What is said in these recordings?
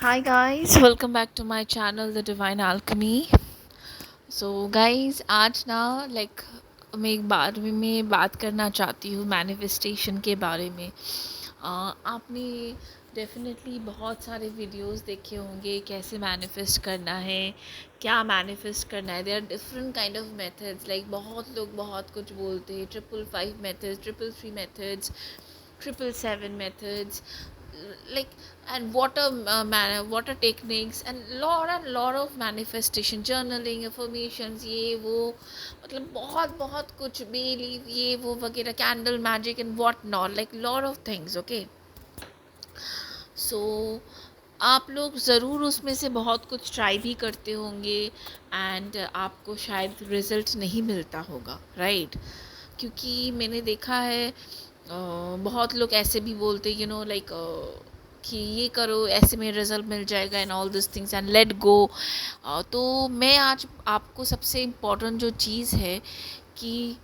Hi guys, welcome back to my channel The Divine Alchemy. So guys, आज ना मैं एक बार में बात करना चाहती हूँ मैनिफेस्टेशन के बारे में। आपने डेफिनेटली बहुत सारे वीडियोस देखे होंगे कैसे मैनिफेस्ट करना है, क्या मैनिफेस्ट करना है। There are different kind of methods, like बहुत लोग बहुत कुछ बोलते हैं, 555 methods, 333 methods, 777 methods, like, and what are techniques and lot of manifestation, journaling, affirmations, ये वो, मतलब बहुत बहुत कुछ, बेलीव, ये वो वगैरह, candle magic and what not, like lot of things. Okay, so आप लोग ज़रूर उसमें से बहुत कुछ ट्राई भी करते होंगे एंड आपको शायद रिज़ल्ट नहीं मिलता होगा, राइट? क्योंकि मैंने देखा है बहुत लोग ऐसे भी बोलते, लाइक कि ये करो, ऐसे में रिजल्ट मिल जाएगा and all this things and let go. तो मैं आज आपको सबसे इम्पोर्टेंट जो चीज़ है कि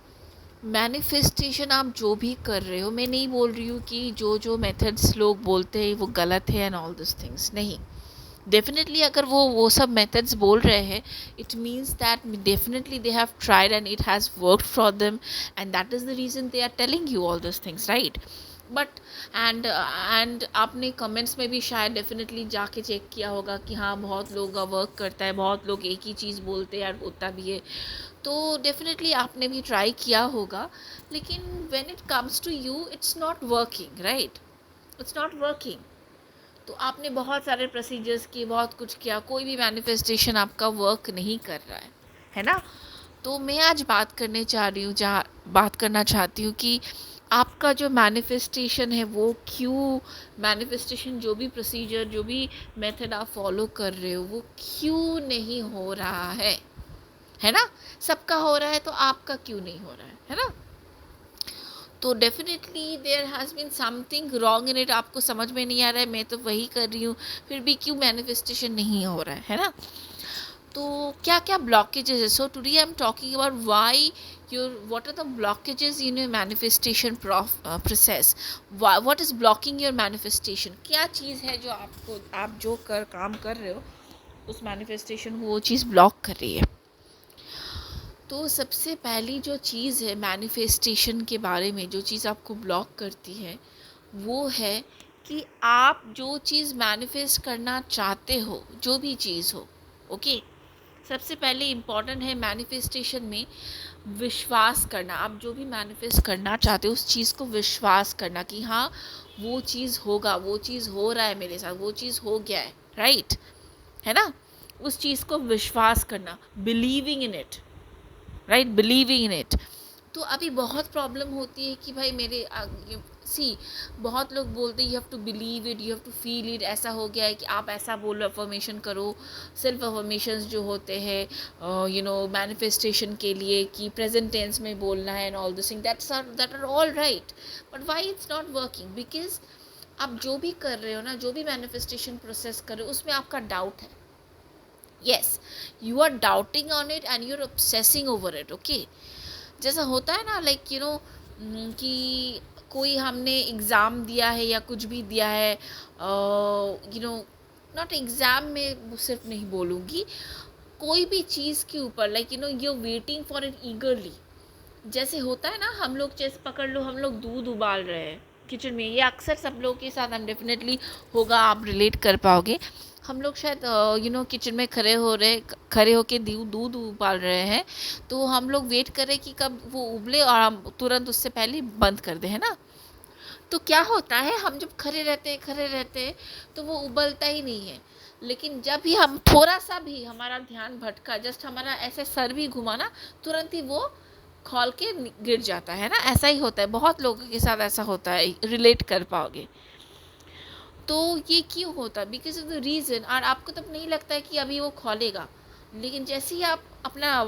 मैनिफेस्टेशन आप जो भी कर रहे हो, मैं नहीं बोल रही हूँ कि जो जो मेथड्स लोग बोलते हैं वो गलत है एंड ऑल दिस थिंग्स, नहीं। डेफिनेटली अगर वो सब मेथड्स बोल रहे हैं, it means that definitely they have tried and it has worked for them, and that is the reason they are telling you all this things, right? But and आपने comments में भी शायद डेफिनेटली जाके check किया होगा कि हाँ, बहुत लोग का वर्क करता है, बहुत लोग एक ही चीज़ बोलते हैं और होता भी है। तो डेफिनेटली आपने भी ट्राई किया होगा, लेकिन when it comes to you it's not working, right? It's not working. तो आपने बहुत सारे प्रोसीजर्स किए, बहुत कुछ किया, कोई भी मैनिफेस्टेशन आपका वर्क नहीं कर रहा है ना? तो मैं आज बात करना चाहती हूँ कि आपका जो मैनिफेस्टेशन है वो क्यों, मैनिफेस्टेशन जो भी प्रोसीजर, जो भी मेथड आप फॉलो कर रहे हो, वो क्यों नहीं हो रहा है ना? सबका हो रहा है तो आपका क्यों नहीं हो रहा है ना? तो definitely there has been something wrong in it. आपको समझ में नहीं आ रहा है, मैं तो वही कर रही हूँ, फिर भी क्यों मैनिफेस्टेशन नहीं हो रहा है ना? तो क्या क्या ब्लॉकेजेस है? So today I am talking about why your what are the blockages in your manifestation process. What is blocking your manifestation? क्या चीज़ है जो आपको, आप जो काम कर रहे हो उस मैनिफेस्टेशन को वो चीज़ ब्लॉक कर रही है? तो सबसे पहली जो चीज़ है मैनिफेस्टेशन के बारे में, जो चीज़ आपको ब्लॉक करती है, वो है कि आप जो चीज़ मैनिफेस्ट करना चाहते हो, जो भी चीज़ हो, ओके, सबसे पहले इम्पॉर्टेंट है मैनिफेस्टेशन में विश्वास करना। आप जो भी मैनिफेस्ट करना चाहते हो उस चीज़ को विश्वास करना कि हाँ, वो चीज़ होगा, वो चीज़ हो रहा है मेरे साथ, वो चीज़ हो गया है, राइट? है ना? उस चीज़ को विश्वास करना, believing in it, right? Believing in it. तो अभी बहुत प्रॉब्लम होती है कि भाई मेरे सी, बहुत लोग बोलते हैं you have to believe it, you have to feel it. ऐसा हो गया है कि आप ऐसा बोलो, अफर्मेशन करो, सेल्फ अफर्मेशंस जो होते हैं मैनिफेस्टेशन के लिए, कि प्रेजेंट टेंस में बोलना है and all this thing, that are all right, but why it's not working? Because आप जो भी कर रहे हो ना, जो भी मैनिफेस्टेशन प्रोसेस कर रहे हो, उसमें आपका डाउट है। Yes, you are doubting on it and you are obsessing over it. Okay, जैसा होता है ना, लाइक कि कोई हमने एग्ज़ाम दिया है या कुछ भी दिया है, नॉट एग्ज़ाम में सिर्फ नहीं बोलूँगी, कोई भी चीज़ के ऊपर, like you are waiting for it eagerly. जैसे होता है ना, हम लोग जैसे पकड़ लो, हम लोग दूध उबाल रहे हैं किचन में, ये अक्सर सब लोगों के साथ हम डेफिनेटली होगा, आप रिलेट कर पाओगे। हम लोग शायद किचन में खड़े होके दूध उबाल रहे हैं, तो हम लोग वेट कर रहे हैं कि कब वो उबले और हम तुरंत उससे पहले बंद कर दें, है ना? तो क्या होता है, हम जब खड़े रहते हैं तो वो उबलता ही नहीं है। लेकिन जब भी हम थोड़ा सा भी हमारा ध्यान भटका, जस्ट हमारा ऐसे सर भी घुमा ना, तुरंत ही वो खोल के गिर जाता है ना। ऐसा ही होता है, बहुत लोगों के साथ ऐसा होता है, रिलेट कर पाओगे। तो ये क्यों होता है? बिकॉज ऑफ द रीज़न, और आपको तब नहीं लगता है कि अभी वो खोलेगा, लेकिन जैसे ही आप अपना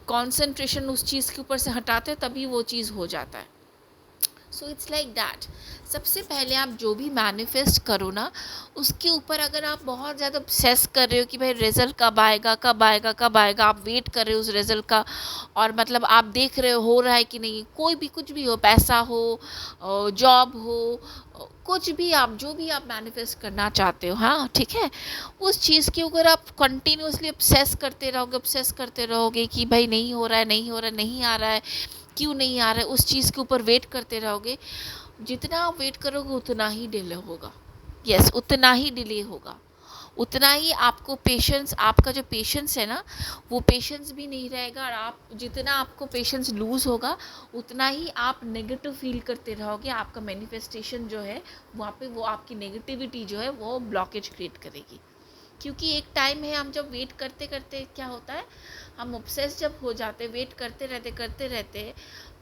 कंसंट्रेशन उस चीज़ के ऊपर से हटाते हैं, तभी वो चीज़ हो जाता है। So it's like that. सबसे पहले आप जो भी मैनिफेस्ट करो ना, उसके ऊपर अगर आप बहुत ज़्यादा ऑब्सेस कर रहे हो कि भाई रिज़ल्ट कब आएगा, कब आएगा, कब आएगा, आप वेट कर रहे हो उस रिज़ल्ट का, और मतलब आप देख रहे हो रहा है कि नहीं, कोई भी कुछ भी हो, पैसा हो, जॉब हो, कुछ भी आप जो भी आप मैनिफेस्ट करना चाहते हो, हाँ ठीक है, उस चीज़ के ऊपर आप कंटिन्यूसली ऑब्सेस करते रहोगे कि भाई नहीं हो रहा है, नहीं हो रहा है, नहीं आ रहा है, क्यों नहीं आ रहा है, उस चीज़ के ऊपर वेट करते रहोगे, जितना आप वेट करोगे उतना ही डिले होगा। यस, उतना ही डिले होगा, उतना ही आपको पेशेंस, आपका जो पेशेंस है ना, वो पेशेंस भी नहीं रहेगा, और आप जितना आपको पेशेंस लूज़ होगा उतना ही आप नेगेटिव फील करते रहोगे। आपका मैनिफेस्टेशन जो है वहाँ पे वो आपकी नेगेटिविटी जो है वो ब्लॉकेज क्रिएट करेगी। क्योंकि एक टाइम है, हम जब वेट करते करते क्या होता है, हम ऑब्सेस जब हो जाते, वेट करते रहते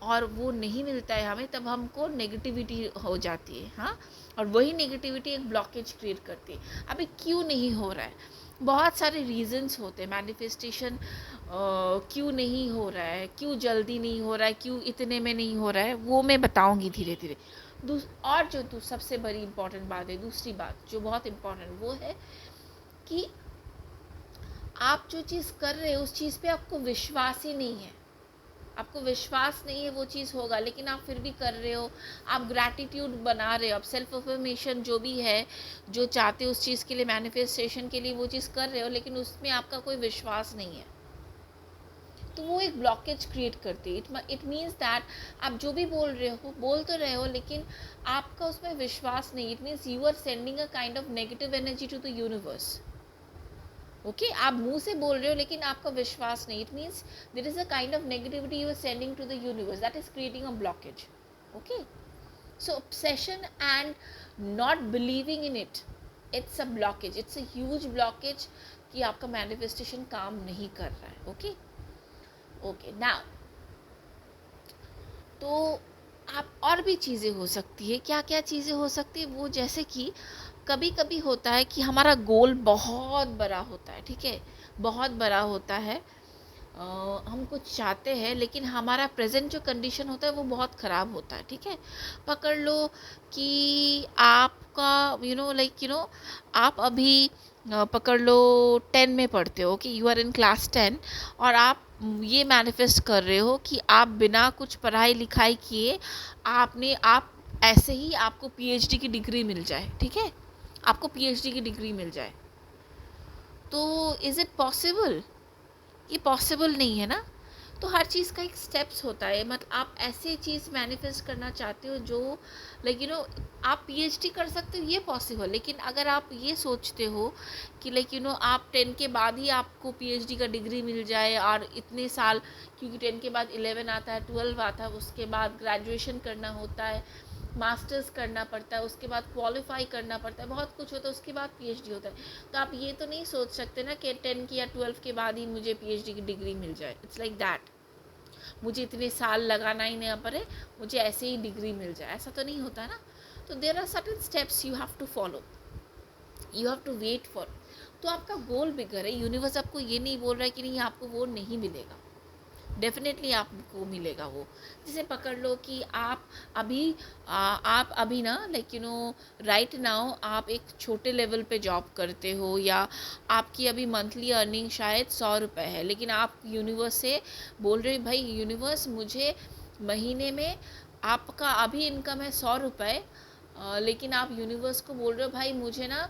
और वो नहीं मिलता है हमें, तब हमको नेगेटिविटी हो जाती है। हाँ, और वही नेगेटिविटी एक ब्लॉकेज क्रिएट करती है। अभी क्यों नहीं हो रहा है, बहुत सारे रीजंस होते हैं। मैनिफेस्टेशन क्यों नहीं हो रहा है, क्यों जल्दी नहीं हो रहा है, क्यों इतने में नहीं हो रहा है, वो मैं बताऊंगी धीरे धीरे। और जो सबसे बड़ी इम्पॉर्टेंट बात है, दूसरी बात जो बहुत इम्पॉर्टेंट, वो है कि आप जो चीज़ कर रहे हो उस चीज़ पे आपको विश्वास ही नहीं है। आपको विश्वास नहीं है वो चीज़ होगा, लेकिन आप फिर भी कर रहे हो। आप ग्रैटिट्यूड बना रहे हो, आप सेल्फ अफर्मेशन जो भी है, जो चाहते हो उस चीज़ के लिए, मैनिफेस्टेशन के लिए वो चीज़ कर रहे हो, लेकिन उसमें आपका कोई विश्वास नहीं है, तो वो एक ब्लॉकेज क्रिएट करती है। इट मीन्स दैट आप जो भी बोल तो रहे हो, लेकिन आपका उसमें विश्वास नहीं। It means you are sending a kind of negative energy to the universe. Okay, आप मुंह से बोल रहे हो लेकिन आपका विश्वास नहीं। It means there is a kind of negativity you are sending to the universe, that is creating a blockage. Okay, so obsession and not believing in it, it's a blockage, it's a huge blockage कि आपका manifestation काम नहीं कर रहा है। Okay okay, now तो आप और भी चीज़ें हो सकती है। क्या क्या चीज़ें हो सकती है वो, जैसे कि कभी कभी होता है कि हमारा गोल बहुत बड़ा होता है, ठीक है, बहुत बड़ा होता है, हम कुछ चाहते हैं, लेकिन हमारा प्रेजेंट जो कंडीशन होता है वो बहुत ख़राब होता है। ठीक है, पकड़ लो कि आपका आप अभी पकड़ लो 10 में पढ़ते हो, कि यू आर इन क्लास 10, और आप ये मैनिफेस्ट कर रहे हो कि आप बिना कुछ पढ़ाई लिखाई किए आप ऐसे ही आपको पीएचडी की डिग्री मिल जाए। ठीक है, आपको पीएचडी की डिग्री मिल जाए, तो इज़ इट पॉसिबल? ये पॉसिबल नहीं है ना। तो हर चीज़ का एक स्टेप्स होता है। मतलब आप ऐसे चीज़ मैनिफेस्ट करना चाहते हो जो आप पीएचडी कर सकते हो, ये पॉसिबल। लेकिन अगर आप ये सोचते हो कि आप 10 के बाद ही आपको पीएचडी का डिग्री मिल जाए, और इतने साल, क्योंकि 10 के बाद 11 आता है, 12 आता है, उसके बाद ग्रेजुएशन करना होता है, मास्टर्स करना पड़ता है, उसके बाद क्वालिफाई करना पड़ता है, बहुत कुछ होता है, उसके बाद पीएचडी होता है। तो आप ये तो नहीं सोच सकते ना कि 10 की या 12 के बाद ही मुझे पीएचडी की डिग्री मिल जाए। इट्स लाइक दैट, मुझे इतने साल लगाना ही नहीं पड़े, मुझे ऐसे ही डिग्री मिल जाए, ऐसा तो नहीं होता ना। तो there are certain steps you have to follow, you have to wait for. तो आपका गोल बिगर है, यूनिवर्स आपको ये नहीं बोल रहा है कि नहीं आपको वो नहीं मिलेगा, डेफिनेटली आपको मिलेगा वो। जैसे पकड़ लो कि आप अभी ना राइट नाउ आप एक छोटे लेवल पे जॉब करते हो, या आपकी अभी मंथली अर्निंग शायद 100 रुपये है, लेकिन आप यूनिवर्स से बोल रहे हो भाई यूनिवर्स मुझे महीने में, आपका अभी इनकम है 100 रुपये, लेकिन आप यूनिवर्स को बोल रहे हो भाई मुझे ना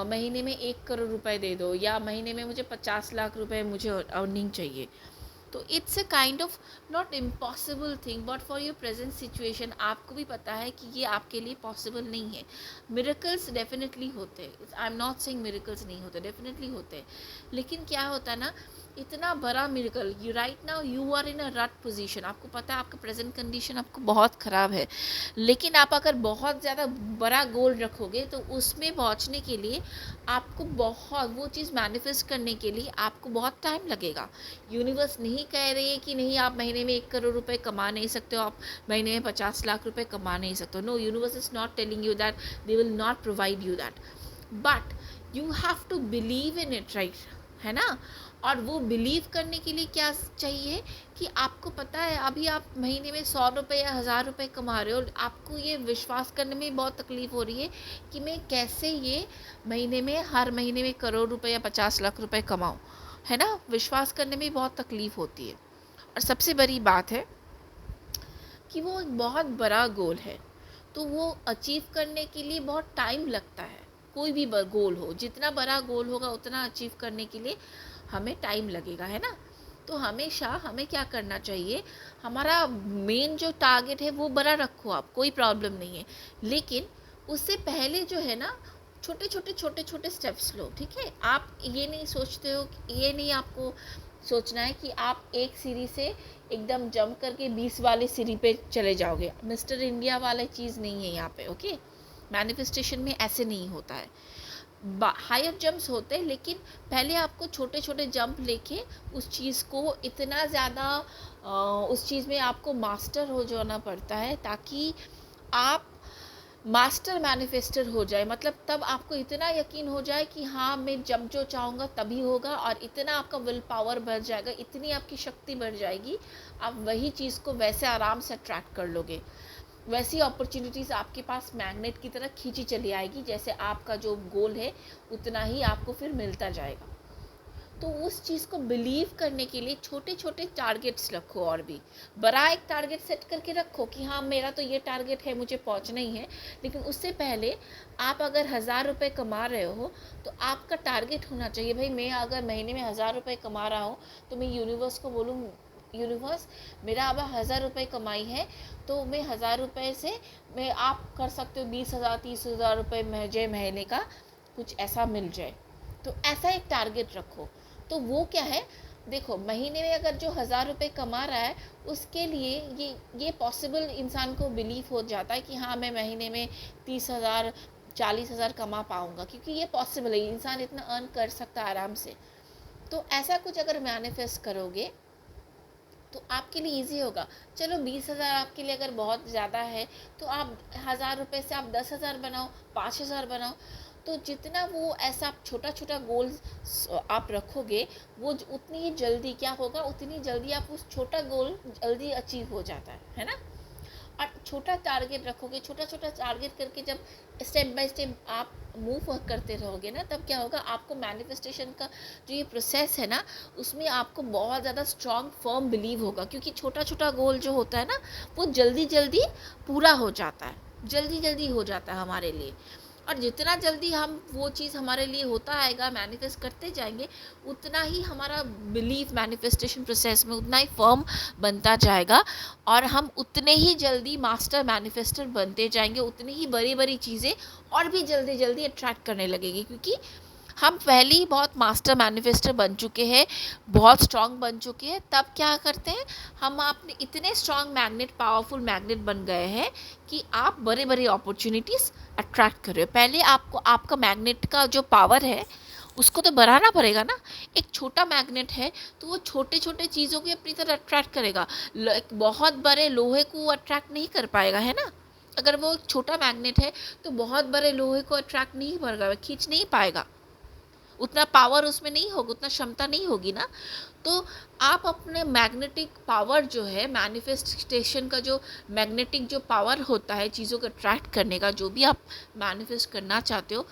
महीने में 1 करोड़ रुपए दे दो, या महीने में मुझे 50 लाख रुपए मुझे अर्निंग चाहिए। तो it's a kind of not impossible thing, but for your present situation आपको भी पता है कि ये आपके लिए पॉसिबल नहीं है। मिरेकल्स डेफिनेटली होते हैं, I am not saying miracles नहीं होते, डेफिनेटली होते हैं, लेकिन क्या होता है ना, इतना बड़ा miracle, you right now you are in a rut position, आपको पता है आपका प्रेजेंट कंडीशन आपको बहुत ख़राब है, लेकिन आप अगर बहुत ज़्यादा बड़ा गोल रखोगे तो उसमें पहुंचने के लिए आपको बहुत, वो चीज़ मैनिफेस्ट करने के लिए आपको बहुत टाइम लगेगा। यूनिवर्स नहीं कह रही है कि नहीं आप महीने में 1 करोड़ रुपए कमा नहीं सकते हो, आप महीने में 50 लाख रुपए कमा नहीं सकते हो। No, universe is not telling you that, they will not provide you that, but you have to believe in it, right, है ना। और वो बिलीव करने के लिए क्या चाहिए कि आपको पता है अभी आप महीने में 100 रुपये या 1000 रुपये कमा रहे हो, आपको ये विश्वास करने में बहुत तकलीफ़ हो रही है कि मैं कैसे ये महीने में, हर महीने में करोड़ रुपए या 50 लाख रुपए कमाऊँ, है ना। विश्वास करने में बहुत तकलीफ़ होती है। और सबसे बड़ी बात है कि वो एक बहुत बड़ा गोल है, तो वो अचीव करने के लिए बहुत टाइम लगता है। कोई भी गोल हो, जितना बड़ा गोल होगा उतना अचीव करने के लिए हमें टाइम लगेगा, है ना। तो हमेशा हमें क्या करना चाहिए, हमारा मेन जो टारगेट है वो बड़ा रखो आप, कोई प्रॉब्लम नहीं है, लेकिन उससे पहले जो है ना छोटे छोटे स्टेप्स लो, ठीक है। आप ये नहीं सोचते हो, ये नहीं आपको सोचना है कि आप एक सीढ़ी से एकदम जंप करके 20 वाले सीढ़ी पे चले जाओगे। मिस्टर इंडिया वाला चीज़ नहीं है यहाँ पे, ओके। मैनिफेस्टेशन में ऐसे नहीं होता है, हायर जंप्स होते हैं, लेकिन पहले आपको छोटे छोटे जंप लेके उस चीज़ को इतना ज़्यादा उस चीज़ में आपको मास्टर हो जाना पड़ता है, ताकि आप मास्टर मैनिफेस्टर हो जाए। मतलब तब आपको इतना यकीन हो जाए कि हाँ, मैं जब जो चाहूँगा तभी होगा, और इतना आपका विल पावर बढ़ जाएगा, इतनी आपकी शक्ति बढ़ जाएगी, आप वही चीज़ को वैसे आराम से अट्रैक्ट कर लोगे। वैसी अपॉर्चुनिटीज़ आपके पास मैग्नेट की तरह खींची चली आएगी, जैसे आपका जो गोल है उतना ही आपको फिर मिलता जाएगा। तो उस चीज़ को बिलीव करने के लिए छोटे छोटे टारगेट्स रखो, और भी बड़ा एक टारगेट सेट करके रखो कि हाँ, मेरा तो ये टारगेट है, मुझे पहुंचना ही है। लेकिन उससे पहले आप अगर 1000 रुपये कमा रहे हो तो आपका टारगेट होना चाहिए, भाई मैं अगर महीने में 1000 रुपये कमा रहा हूँ तो मैं यूनिवर्स को बोलूँ, यूनिवर्स मेरा अब 1000 रुपये कमाई है, तो मैं 1000 रुपये से मैं, आप कर सकते हो 20,000 30,000 रुपये मुझे महीने का कुछ ऐसा मिल जाए। तो ऐसा एक टारगेट रखो। तो वो क्या है, देखो महीने में अगर जो 1000 रुपये कमा रहा है, उसके लिए ये पॉसिबल इंसान को बिलीव हो जाता है कि हाँ, मैं महीने में 30,000 40,000 कमा पाऊँगा, क्योंकि ये पॉसिबल है, इंसान इतना अर्न कर सकता है आराम से। तो ऐसा कुछ अगर मैनिफेस्ट करोगे तो आपके लिए इजी होगा। चलो 20,000 आपके लिए अगर बहुत ज़्यादा है, तो आप 1000 रुपये से आप 10,000 बनाओ, 5,000 बनाओ। तो जितना वो ऐसा छोटा छोटा गोल आप रखोगे, वो उतनी ही जल्दी क्या होगा, उतनी जल्दी आप उस छोटा गोल जल्दी अचीव हो जाता है ना। और छोटा टारगेट रखोगे, छोटा छोटा टारगेट करके जब स्टेप बाय स्टेप आप मूव करते रहोगे ना, तब क्या होगा, आपको मैनिफेस्टेशन का जो ये प्रोसेस है ना, उसमें आपको बहुत ज़्यादा स्ट्रॉन्ग फर्म बिलीव होगा, क्योंकि छोटा छोटा गोल जो होता है ना, वो जल्दी जल्दी पूरा हो जाता है, जल्दी जल्दी हो जाता है हमारे लिए। और जितना जल्दी हम वो चीज़ हमारे लिए होता आएगा, मैनिफेस्ट करते जाएंगे, उतना ही हमारा बिलीव मैनिफेस्टेशन प्रोसेस में उतना ही फर्म बनता जाएगा, और हम उतने ही जल्दी मास्टर मैनिफेस्टर बनते जाएंगे, उतनी ही बड़ी बड़ी चीज़ें और भी जल्दी जल्दी अट्रैक्ट करने लगेगी, क्योंकि हम पहले ही बहुत मास्टर मैनिफेस्टर बन चुके हैं, बहुत स्ट्रांग बन चुके हैं। तब क्या करते हैं, हम अपने इतने स्ट्रांग मैग्नेट, पावरफुल मैग्नेट बन गए हैं कि आप बड़े बड़े अपॉर्चुनिटीज़ अट्रैक्ट कर रहे हो। पहले आपको आपका मैग्नेट का जो पावर है उसको तो बढ़ाना पड़ेगा ना। एक छोटा मैग्नेट है तो वो छोटे छोटे चीज़ों को अपनी तरफ अट्रैक्ट करेगा, एक बहुत बड़े लोहे को अट्रैक्ट नहीं कर पाएगा, है ना। अगर वो छोटा मैग्नेट है तो बहुत बड़े लोहे को अट्रैक्ट नहीं करेगा, खींच नहीं पाएगा, उतना पावर उसमें नहीं होगा, उतना क्षमता नहीं होगी ना। तो आप अपने मैग्नेटिक पावर जो है, मैनिफेस्टेशन का जो मैग्नेटिक जो पावर होता है चीज़ों को अट्रैक्ट करने का, जो भी आप मैनिफेस्ट करना चाहते हो,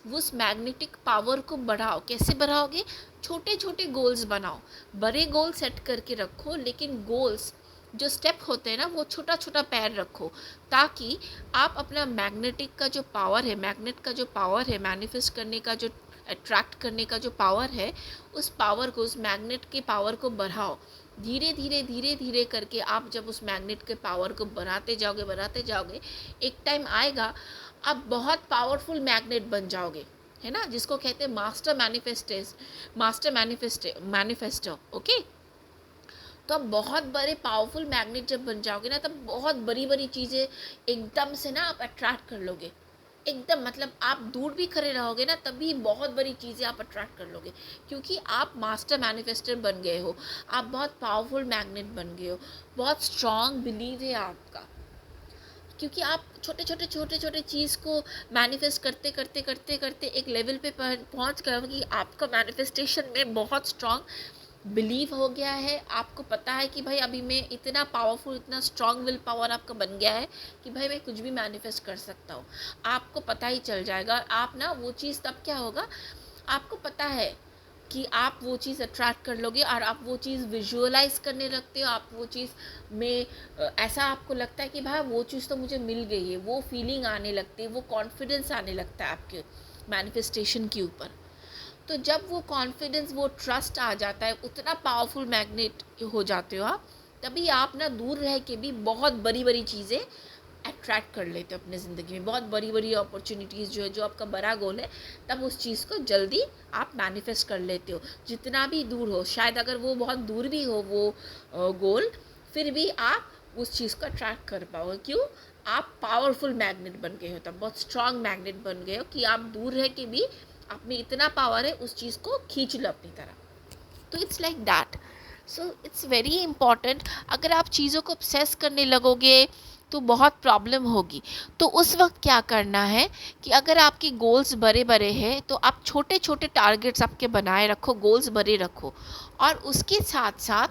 उस मैग्नेटिक पावर को बढ़ाओ। कैसे बढ़ाओगे, छोटे छोटे गोल्स बनाओ, बड़े गोल सेट करके रखो, लेकिन गोल्स जो स्टेप होते हैं ना, वो छोटा छोटा पैर रखो, ताकि आप अपना मैग्नेटिक का जो पावर है, मैग्नेट का जो पावर है, मैनिफेस्ट करने का जो, अट्रैक्ट करने का जो पावर है, उस पावर को, उस मैग्नेट के पावर को बढ़ाओ। धीरे धीरे धीरे धीरे करके आप जब उस मैग्नेट के पावर को बढ़ाते जाओगे, एक टाइम आएगा आप बहुत पावरफुल मैग्नेट बन जाओगे, है ना, जिसको कहते हैं मास्टर मैनिफेस्टर, ओके। तो आप बहुत बड़े पावरफुल मैग्नेट जब बन जाओगे ना, तब बहुत बड़ी बड़ी चीज़ें एकदम से ना आप अट्रैक्ट कर लोगे, एकदम, मतलब आप दूर भी खड़े रहोगे ना, तभी बहुत बड़ी चीज़ें आप अट्रैक्ट कर लोगे, क्योंकि आप मास्टर मैनिफेस्टर बन गए हो, आप बहुत पावरफुल मैग्नेट बन गए हो, बहुत स्ट्रॉन्ग बिलीव है आपका, क्योंकि आप छोटे छोटे चीज़ को मैनिफेस्ट करते करते करते करते एक लेवल पे पहुंच गए हो कि आपका मैनिफेस्टेशन में बहुत स्ट्रॉन्ग बिलीव हो गया है। आपको पता है कि भाई अभी मैं इतना पावरफुल, इतना स्ट्रॉन्ग विल पावर आपका बन गया है कि भाई मैं कुछ भी मैनिफेस्ट कर सकता हूँ, आपको पता ही चल जाएगा। आप ना वो चीज़, तब क्या होगा, आपको पता है कि आप वो चीज़ अट्रैक्ट कर लोगे और आप वो चीज़ विजुअलाइज करने लगते हो। आप वो चीज़ में ऐसा आपको लगता है कि भाई वो चीज़ तो मुझे मिल गई है, वो फीलिंग आने लगती है, वो कॉन्फिडेंस आने लगता है आपके मैनिफेस्टेशन के ऊपर। तो जब वो कॉन्फिडेंस, वो ट्रस्ट आ जाता है, उतना पावरफुल मैग्नेट हो जाते हो आप, तभी आप ना दूर रह के भी बहुत बड़ी बड़ी चीज़ें अट्रैक्ट कर लेते हो अपने ज़िंदगी में। बहुत बड़ी बड़ी अपॉर्चुनिटीज़ जो है, जो आपका बड़ा गोल है, तब उस चीज़ को जल्दी आप मैनिफेस्ट कर लेते हो, जितना भी दूर हो। शायद अगर वो बहुत दूर भी हो वो गोल, फिर भी आप उस चीज़ को अट्रैक्ट कर पाओगे। क्यों? आप पावरफुल मैग्नेट बन गए हो, तब बहुत स्ट्रॉन्ग मैग्नेट बन गए हो कि आप दूर रह के भी आप में इतना पावर है, उस चीज़ को खींच लो अपनी तरफ। तो it's like that. So it's very important. अगर आप चीज़ों को ऑब्सेस करने लगोगे तो बहुत प्रॉब्लम होगी। तो उस वक्त क्या करना है कि अगर आपके गोल्स बड़े बड़े हैं तो आप छोटे छोटे टारगेट्स आपके बनाए रखो, गोल्स बड़े रखो, और उसके साथ साथ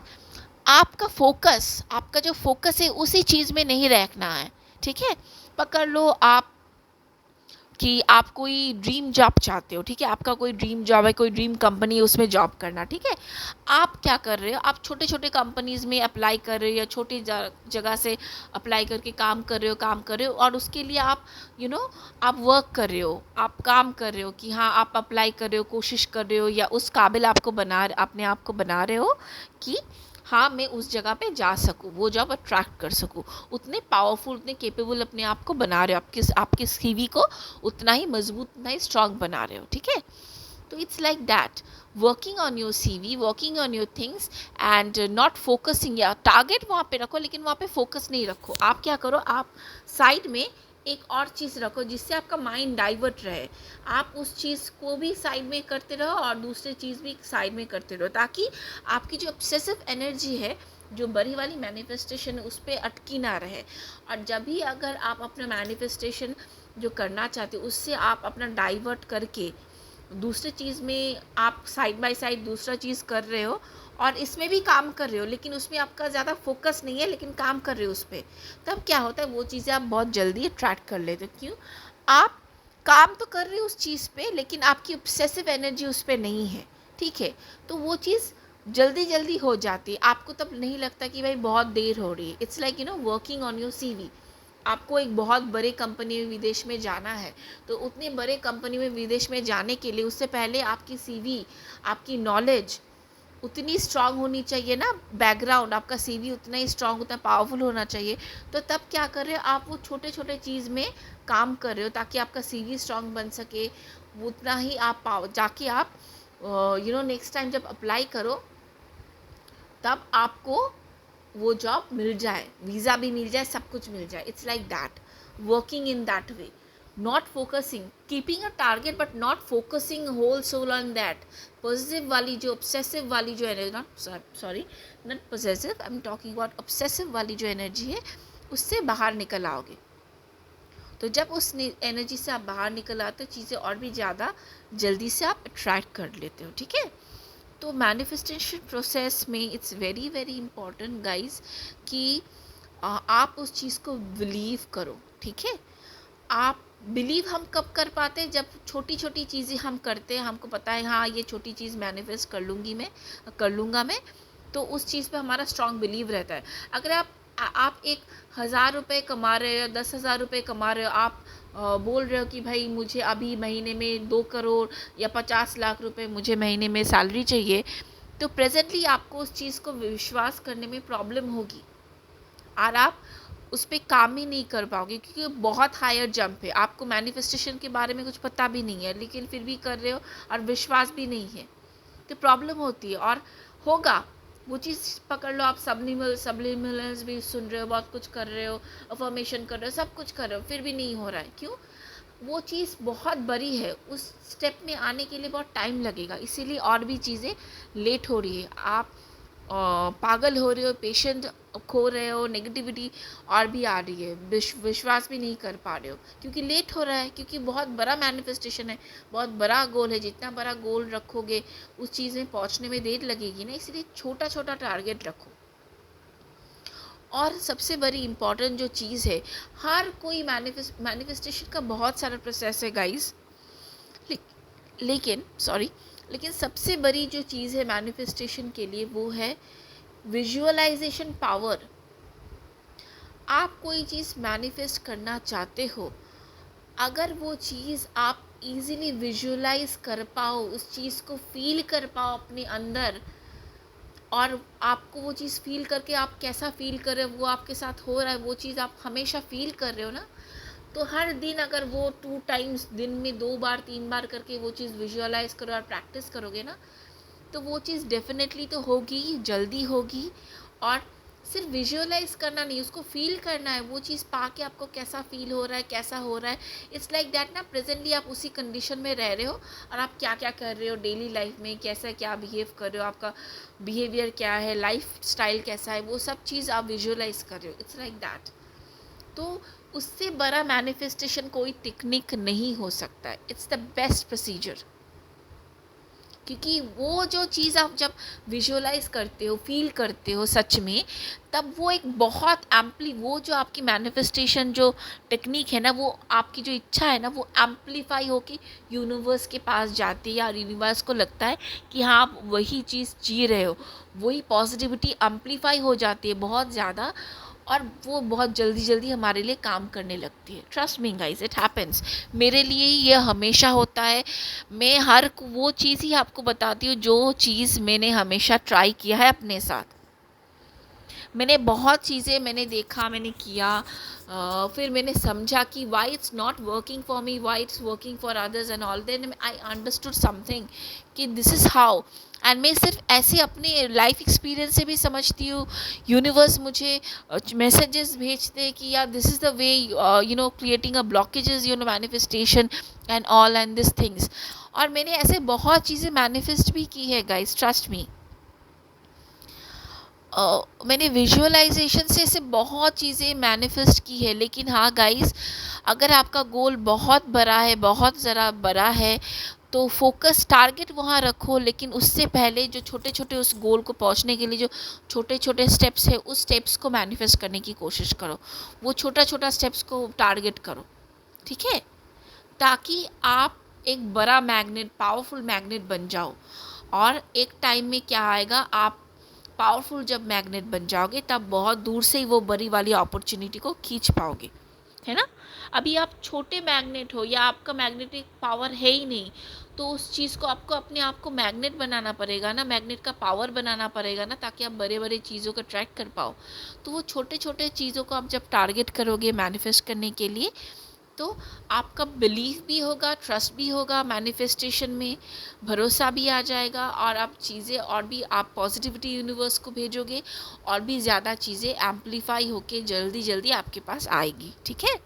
आपका जो फोकस है उसी चीज़ में नहीं रखना है। ठीक है? पकड़ लो आप कि आप कोई ड्रीम जॉब चाहते हो, ठीक है, आपका कोई ड्रीम जॉब है, कोई ड्रीम कंपनी है, उसमें जॉब करना, ठीक है। आप क्या कर रहे हो, आप छोटे छोटे कंपनीज़ में अप्लाई कर रहे हो या छोटी जगह से अप्लाई करके काम कर रहे हो और उसके लिए आप आप वर्क कर रहे हो, आप काम कर रहे हो कि हाँ आप अप्लाई कर रहे हो, कोशिश कर रहे हो, या उस काबिल अपने आप को बना रहे हो कि हाँ मैं उस जगह पे जा सकूँ, वो जॉब अट्रैक्ट कर सकूँ। उतने पावरफुल, उतने केपेबल अपने आप को बना रहे हो, आपके सीवी को उतना ही मजबूत, उतना ही स्ट्रांग बना रहे हो। ठीक है? तो it's like that, working on your CV, working on your things and not focusing. या टारगेट वहाँ पे रखो लेकिन वहाँ पे फोकस नहीं रखो। आप क्या करो, आप साइड में एक और चीज़ रखो जिससे आपका माइंड डाइवर्ट रहे। आप उस चीज़ को भी साइड में करते रहो और दूसरी चीज़ भी साइड में करते रहो, ताकि आपकी जो ऑब्सेसिव एनर्जी है, जो बड़ी वाली मैनिफेस्टेशन है, उस पर अटकी ना रहे। और जब भी अगर आप अपना मैनिफेस्टेशन जो करना चाहते हो उससे आप अपना डाइवर्ट करके दूसरे चीज़ में आप साइड बाय साइड दूसरा चीज़ कर रहे हो और इसमें भी काम कर रहे हो, लेकिन उसमें आपका ज़्यादा फोकस नहीं है, लेकिन काम कर रहे हो उस पर, तब क्या होता है, वो चीज़ें आप बहुत जल्दी अट्रैक्ट कर लेते हो। क्यों? आप काम तो कर रहे हो उस चीज़ पे, लेकिन आपकी ऑब्सेसिव एनर्जी उस पर नहीं है। ठीक है? तो वो चीज़ जल्दी जल्दी हो जाती है, आपको तब नहीं लगता कि भाई बहुत देर हो रही है। It's like working on your CV. आपको एक बहुत बड़े कंपनी में विदेश में जाना है, तो उतने बड़े कंपनी में विदेश में जाने के लिए उससे पहले आपकी सीवी, आपकी नॉलेज उतनी स्ट्रांग होनी चाहिए ना, बैकग्राउंड आपका सीवी उतना ही स्ट्रांग, उतना पावरफुल होना चाहिए। तो तब क्या कर रहे हो आप, वो छोटे छोटे चीज़ में काम कर रहे हो ताकि आपका सीवी स्ट्रांग बन सके। उतना ही आप जाके आप नेक्स्ट टाइम जब अप्लाई करो तब आपको वो जॉब मिल जाए, वीज़ा भी मिल जाए, सब कुछ मिल जाए। It's like that, working in that way, not focusing, keeping a target but not focusing whole soul on that. Positive वाली जो ऑब्सेसिव वाली जो energy, not positive, I am talking about obsessive वाली जो एनर्जी है, उससे बाहर निकल आओगे। तो जब उस एनर्जी से आप बाहर निकल आते हो, चीज़ें और भी ज़्यादा जल्दी से आप अट्रैक्ट कर लेते हो। ठीक है? तो मैनिफेस्टेशन प्रोसेस में it's very very important guys कि आप उस चीज़ को बिलीव करो। ठीक है? आप बिलीव हम कब कर पाते हैं, जब छोटी छोटी चीज़ें हम करते हैं, हमको पता है हाँ ये छोटी चीज़ मैनिफेस्ट कर लूँगा मैं, तो उस चीज़ पे हमारा स्ट्रॉन्ग बिलीव रहता है। अगर आप 1,000 रुपये कमा रहे हो या 10,000 रुपये कमा रहे हो, आप बोल रहे हो कि भाई मुझे अभी महीने में 2 करोड़ या 50 लाख रुपए मुझे महीने में सैलरी चाहिए, तो प्रेजेंटली आपको उस चीज़ को विश्वास करने में प्रॉब्लम होगी और आप उस पर काम ही नहीं कर पाओगे, क्योंकि बहुत हायर जंप है। आपको मैनिफेस्टेशन के बारे में कुछ पता भी नहीं है, लेकिन फिर भी कर रहे हो और विश्वास भी नहीं है, तो प्रॉब्लम होती है। और होगा वो चीज़, पकड़ लो, आप सबलिमिनल्स भी सुन रहे हो, बहुत कुछ कर रहे हो, अफर्मेशन कर रहे हो, सब कुछ कर रहे हो, फिर भी नहीं हो रहा है। क्यों? वो चीज़ बहुत बड़ी है, उस स्टेप में आने के लिए बहुत टाइम लगेगा, इसीलिए और भी चीज़ें लेट हो रही है। आप पागल हो रहे हो, पेशेंट खो रहे हो, नेगेटिविटी और भी आ रही है, विश्वास भी नहीं कर पा रहे हो, क्योंकि लेट हो रहा है, क्योंकि बहुत बड़ा मैनिफेस्टेशन है, बहुत बड़ा गोल है। जितना बड़ा गोल रखोगे उस चीज़ में पहुंचने में देर लगेगी ना, इसलिए छोटा छोटा टारगेट रखो। और सबसे बड़ी इम्पॉर्टेंट जो चीज़ है, हर कोई मैनिफेस्टेशन का बहुत सारा प्रोसेस है गाइस, लेकिन लेकिन सबसे बड़ी जो चीज़ है मैनिफेस्टेशन के लिए वो है विजुअलाइजेशन पावर। आप कोई चीज़ मैनिफेस्ट करना चाहते हो, अगर वो चीज़ आप इजीली विजुअलाइज कर पाओ, उस चीज़ को फील कर पाओ अपने अंदर, और आपको वो चीज़ फील करके आप कैसा फील कर रहे हो, वो आपके साथ हो रहा है, वो चीज़ आप हमेशा फील कर रहे हो ना, तो हर दिन अगर वो 2 टाइम्स दिन में 2 बार 3 बार करके वो चीज़ विजुअलाइज करो और प्रैक्टिस करोगे ना, तो वो चीज़ डेफिनेटली तो होगी, जल्दी होगी। और सिर्फ विजुअलाइज करना नहीं, उसको फील करना है, वो चीज़ पाके आपको कैसा फील हो रहा है, कैसा हो रहा है। इट्स लाइक दैट ना, प्रेजेंटली आप उसी कंडीशन में रह रहे हो और आप क्या क्या कर रहे हो डेली लाइफ में, कैसा क्या बिहेव कर रहे हो, आपका बिहेवियर क्या है, लाइफ स्टाइल कैसा है, वो सब चीज़ आप विजुअलाइज कर रहे हो। It's like that. तो उससे बड़ा मैनिफेस्टेशन कोई टेक्निक नहीं हो सकता है। It's the best procedure. क्योंकि वो जो चीज़ आप जब विजुअलाइज करते हो, फील करते हो सच में, तब वो एक बहुत एम्पली, वो जो आपकी मैनिफेस्टेशन जो टेक्निक है ना, वो आपकी जो इच्छा है ना, वो एम्पलीफाई होके यूनिवर्स के पास जाती है, या यूनिवर्स को लगता है कि हाँ आप वही चीज़ जी रहे हो, वही पॉजिटिविटी एम्पलीफाई हो जाती है बहुत ज़्यादा, और वो बहुत जल्दी जल्दी हमारे लिए काम करने लगती है। Trust me guys, it happens. मेरे लिए ये हमेशा होता है। मैं हर वो चीज़ ही आपको बताती हूँ जो चीज़ मैंने हमेशा ट्राई किया है अपने साथ। मैंने बहुत चीज़ें मैंने देखा, मैंने किया, फिर मैंने समझा कि why it's not working for me, why it's working for others and all. Then I understood something कि दिस इज़ हाउ। एंड मैं सिर्फ ऐसे अपने लाइफ एक्सपीरियंस से भी समझती हूँ। यूनिवर्स मुझे मैसेजेस भेजते हैं कि यार this is the way, you know, creating a blockages, you know, manifestation and all and this things. और मैंने ऐसे बहुत चीज़ें मैनिफेस्ट भी की है गाइस, ट्रस्ट मी। मैंने विजुअलाइजेशन से ऐसे बहुत चीज़ें मैनिफेस्ट की है। लेकिन हाँ गाइस, अगर आपका गोल बहुत बड़ा है, बहुत ज़रा बड़ा है, तो फोकस टारगेट वहाँ रखो, लेकिन उससे पहले जो छोटे छोटे उस गोल को पहुँचने के लिए जो छोटे छोटे स्टेप्स है, उस स्टेप्स को मैनिफेस्ट करने की कोशिश करो। वो छोटा छोटा स्टेप्स को टारगेट करो, ठीक है, ताकि आप एक बड़ा मैग्नेट, पावरफुल मैग्नेट बन जाओ। और एक टाइम में क्या आएगा, आप पावरफुल जब मैग्नेट बन जाओगे, तब बहुत दूर से ही वो बड़ी वाली अपॉर्चुनिटी को खींच पाओगे, है ना। अभी आप छोटे मैग्नेट हो, या आपका मैग्नेटिक पावर है ही नहीं, तो उस चीज़ को आपको अपने आप को मैग्नेट बनाना पड़ेगा ना, मैग्नेट का पावर बनाना पड़ेगा ना, ताकि आप बड़े बड़े चीज़ों को ट्रैक कर पाओ। तो वो छोटे छोटे चीज़ों को आप जब टारगेट करोगे मैनिफेस्ट करने के लिए, तो आपका बिलीफ भी होगा, ट्रस्ट भी होगा, मैनिफेस्टेशन में भरोसा भी आ जाएगा, और आप चीज़ें और भी, आप पॉजिटिविटी यूनिवर्स को भेजोगे, और भी ज़्यादा चीज़ें एम्पलीफाई होके जल्दी जल्दी आपके पास आएगी, ठीक है।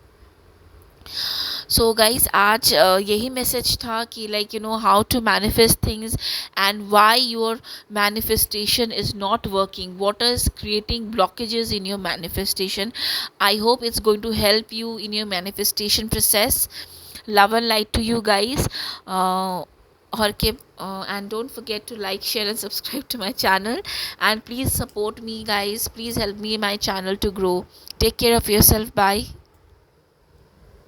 सो गाइस, आज यही मैसेज था कि like, you know, how to manifest things and why your manifestation is not working, what is creating blockages in your manifestation. I hope it's going to help you in your manifestation process. Love and light to you guys. और के and don't forget to like, share and subscribe to my channel, and please support me guys, please help me my channel to grow. Take care of yourself. Bye.